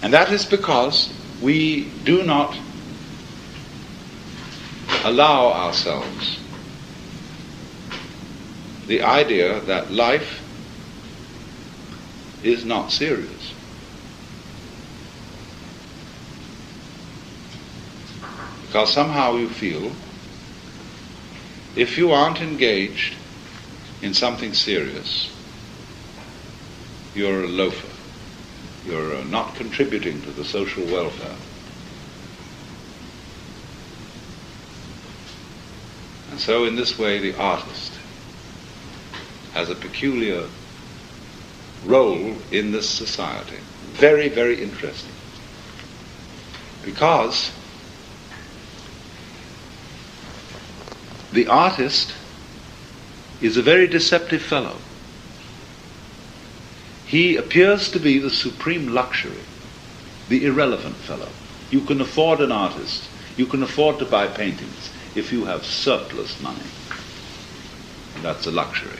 And that is because we do not allow ourselves the idea that life is not serious. Because somehow you feel if you aren't engaged in something serious, you're a loafer. You're not contributing to the social welfare. And so in this way the artist has a peculiar role in this society. Very, very interesting. Because the artist is a very deceptive fellow. He appears to be the supreme luxury, the irrelevant fellow. You can afford an artist. You can afford to buy paintings if you have surplus money. That's a luxury.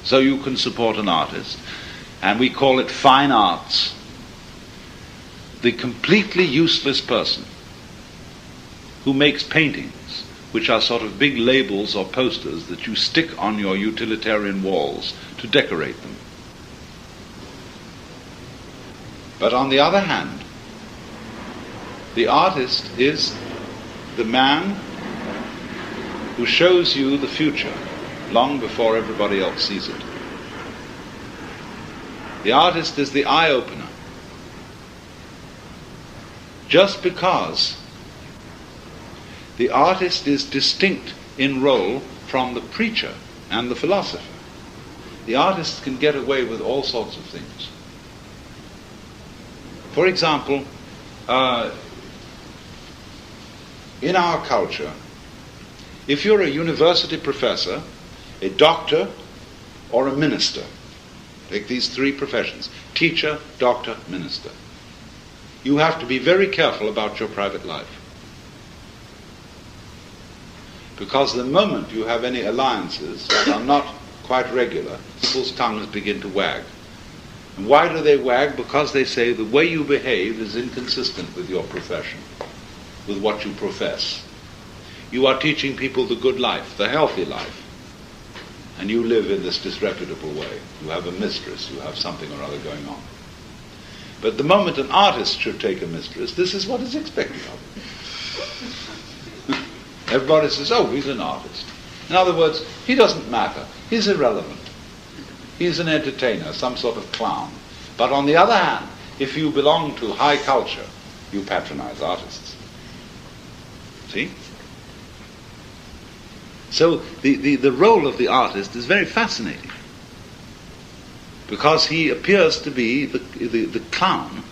So you can support an artist, and we call it fine arts. The completely useless person who makes paintings, which are sort of big labels or posters that you stick on your utilitarian walls to decorate them. But on the other hand, the artist is the man who shows you the future long before everybody else sees it. The artist is the eye-opener. Just because the artist is distinct in role from the preacher and the philosopher, the artist can get away with all sorts of things. For example, in our culture, if you're a university professor, a doctor, or a minister, take these three professions, teacher, doctor, minister, you have to be very careful about your private life. Because the moment you have any alliances that are not quite regular, people's tongues begin to wag. And why do they wag? Because they say the way you behave is inconsistent with your profession, with what you profess. You are teaching people the good life, the healthy life, and you live in this disreputable way. You have a mistress, you have something or other going on. But the moment an artist should take a mistress, this is what is expected of him. Everybody says, oh, he's an artist. In other words, he doesn't matter. He's irrelevant. He's an entertainer, some sort of clown. But on the other hand, if you belong to high culture, you patronize artists. See? So the role of the artist is very fascinating, because he appears to be the clown,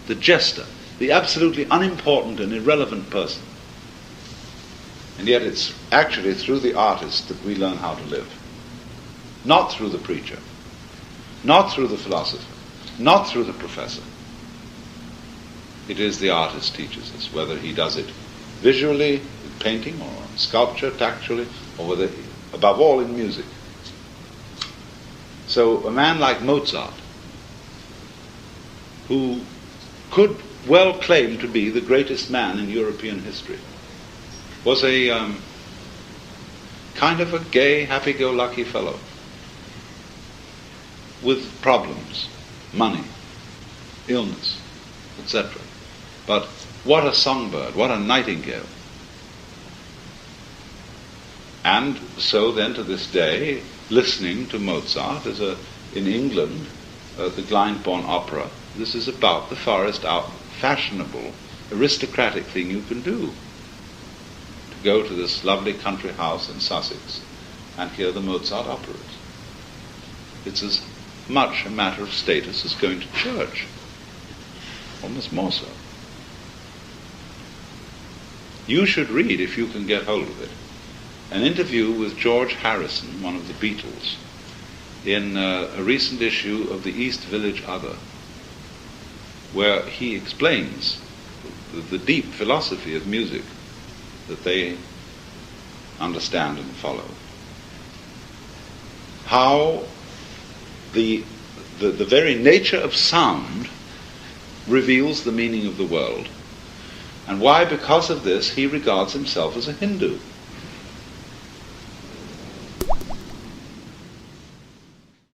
the jester, the absolutely unimportant and irrelevant person. And yet it's actually through the artist that we learn how to live. Not through the preacher, not through the philosopher, not through the professor. It is the artist teaches us, whether he does it visually, in painting or sculpture, tactually, or whether, above all, in music. So a man like Mozart, who could well claim to be the greatest man in European history, was a kind of a gay, happy-go-lucky fellow with problems, money, illness, etc. But what a songbird, what a nightingale. And so then to this day, listening to Mozart is in England, the Glyndebourne Opera, this is about the farthest out fashionable, aristocratic thing you can do. To go to this lovely country house in Sussex and hear the Mozart operas. It's as much a matter of status as going to church. Almost more so. You should read, if you can get hold of it, an interview with George Harrison, one of the Beatles, in a recent issue of the East Village Other, where he explains the deep philosophy of music that they understand and follow. How the very nature of sound reveals the meaning of the world, and why, because of this, he regards himself as a Hindu.